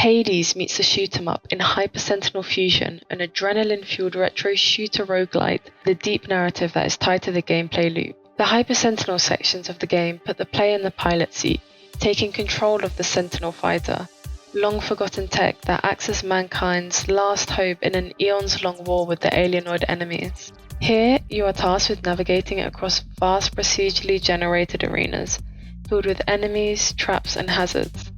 Hades meets the shoot 'em up in Hyper Sentinel Fusion, an adrenaline-fueled retro shooter roguelite with a deep narrative that is tied to the gameplay loop. The Hyper Sentinel sections of the game put the player in the pilot seat, taking control of the Sentinel fighter, long-forgotten tech that acts as mankind's last hope in an eons-long war with the alienoid enemies. Here, you are tasked with navigating across vast procedurally generated arenas, filled with enemies, traps, and hazards.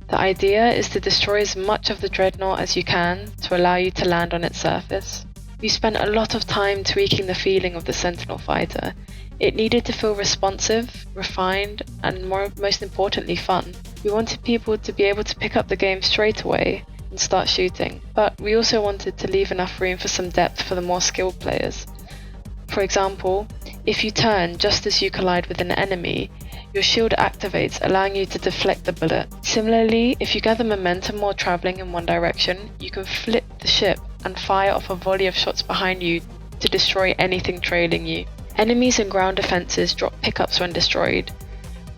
The idea is to destroy as much of the dreadnought as you can to allow you to land on its surface. We spent a lot of time tweaking the feeling of the Sentinel fighter. It needed to feel responsive, refined, and most importantly fun. We wanted people to be able to pick up the game straight away and start shooting, but we also wanted to leave enough room for some depth for the more skilled players. For example, if you turn just as you collide with an enemy, your shield activates, allowing you to deflect the bullet. Similarly, if you gather momentum while traveling in one direction, you can flip the ship and fire off a volley of shots behind you to destroy anything trailing you. Enemies and ground defenses drop pickups when destroyed,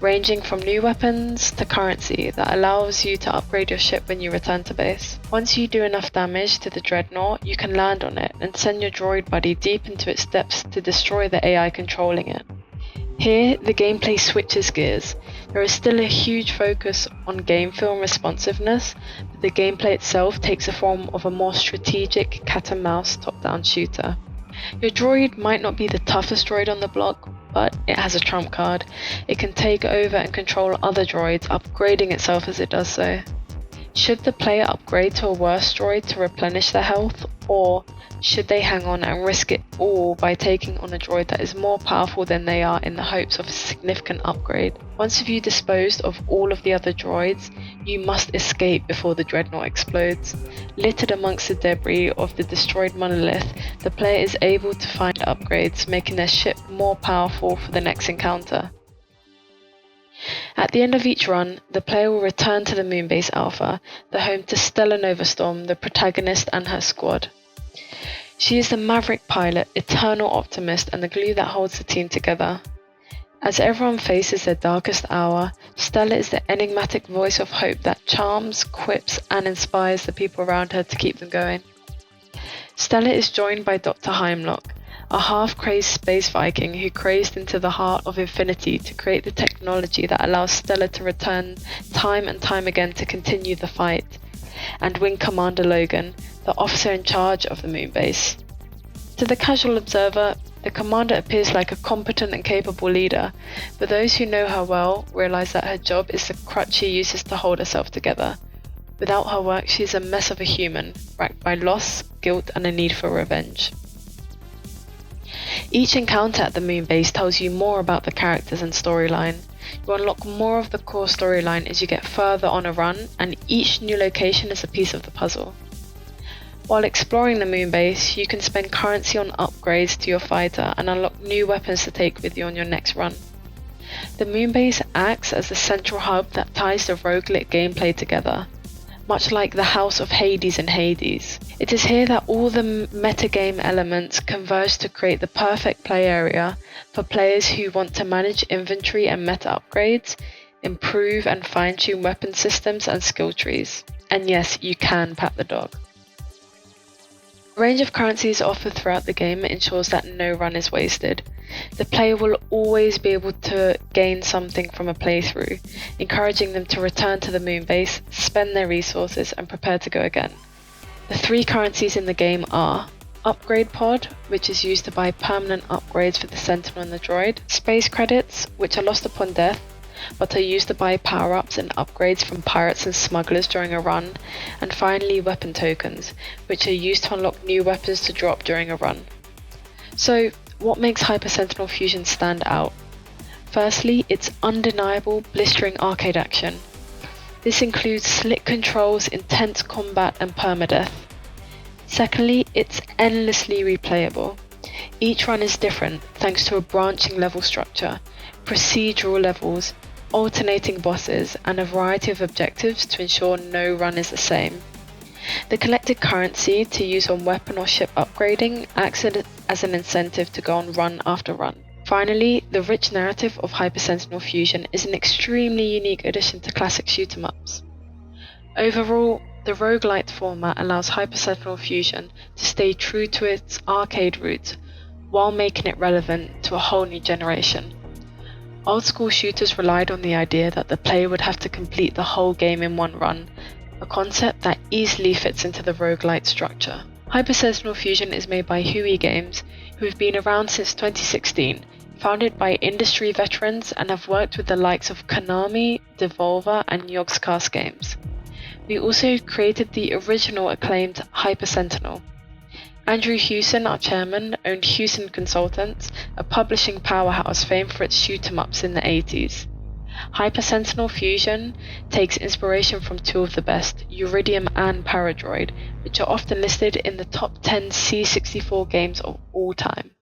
ranging from new weapons to currency that allows you to upgrade your ship when you return to base. Once you do enough damage to the dreadnought, you can land on it and send your droid buddy deep into its depths to destroy the AI controlling it. Here, the gameplay switches gears. There is still a huge focus on game feel and responsiveness, but the gameplay itself takes the form of a more strategic cat-and-mouse top-down shooter. Your droid might not be the toughest droid on the block, but it has a trump card. It can take over and control other droids, upgrading itself as it does so. Should the player upgrade to a worse droid to replenish their health, or should they hang on and risk it all by taking on a droid that is more powerful than they are in the hopes of a significant upgrade? Once you've disposed of all of the other droids, you must escape before the dreadnought explodes. Littered amongst the debris of the destroyed monolith, the player is able to find upgrades, making their ship more powerful for the next encounter. At the end of each run, the player will return to the Moonbase Alpha, the home to Stella Novastorm, the protagonist, and her squad. She is the maverick pilot, eternal optimist, and the glue that holds the team together. As everyone faces their darkest hour, Stella is the enigmatic voice of hope that charms, quips, and inspires the people around her to keep them going. Stella is joined by Dr. Heimlock, a half-crazed space Viking who crazed into the heart of infinity to create the technology that allows Stella to return time and time again to continue the fight, and Wing Commander Logan, the officer in charge of the moonbase. To the casual observer, the commander appears like a competent and capable leader, but those who know her well realize that her job is the crutch she uses to hold herself together. Without her work, she is a mess of a human, racked by loss, guilt, and a need for revenge. Each encounter at the moonbase tells you more about the characters and storyline. You unlock more of the core storyline as you get further on a run, and each new location is a piece of the puzzle. While exploring the moonbase, you can spend currency on upgrades to your fighter and unlock new weapons to take with you on your next run. The moonbase acts as the central hub that ties the roguelite gameplay together, much like the House of Hades in Hades. It is here that all the metagame elements converge to create the perfect play area for players who want to manage inventory and meta upgrades, improve and fine-tune weapon systems and skill trees. And yes, you can pat the dog. A range of currencies offered throughout the game ensures that no run is wasted. The player will always be able to gain something from a playthrough, encouraging them to return to the moonbase, spend their resources, and prepare to go again. The three currencies in the game are Upgrade Pod, which is used to buy permanent upgrades for the Sentinel and the droid, Space Credits, which are lost upon death, but are used to buy power-ups and upgrades from pirates and smugglers during a run, and finally Weapon Tokens, which are used to unlock new weapons to drop during a run. So, what makes Hyper Sentinel Fusion stand out? Firstly, its undeniable, blistering arcade action. This includes slick controls, intense combat, and permadeath. Secondly, it's endlessly replayable. Each run is different thanks to a branching level structure, procedural levels, alternating bosses, and a variety of objectives to ensure no run is the same. The collected currency to use on weapon or ship upgrading acts as an incentive to go on run after run. Finally, the rich narrative of Hyper Sentinel Fusion is an extremely unique addition to classic shoot 'em ups. Overall, The roguelite format allows Hyper Sentinel Fusion to stay true to its arcade roots while making it relevant to a whole new generation. Old school shooters relied on the idea that the player would have to complete the whole game in one run, a concept that easily fits into the roguelite structure. Hyper Sentinel Fusion is made by Hui Games, who have been around since 2016, founded by industry veterans and have worked with the likes of Konami, Devolver and Yogscast Games. We also created the original acclaimed Hyper Sentinel. Andrew Hewson, our chairman, owned Hewson Consultants, a publishing powerhouse famed for its shoot-'em-ups in the 80s. Hyper Sentinel Fusion takes inspiration from two of the best, Uridium and Paradroid, which are often listed in the top 10 C64 games of all time.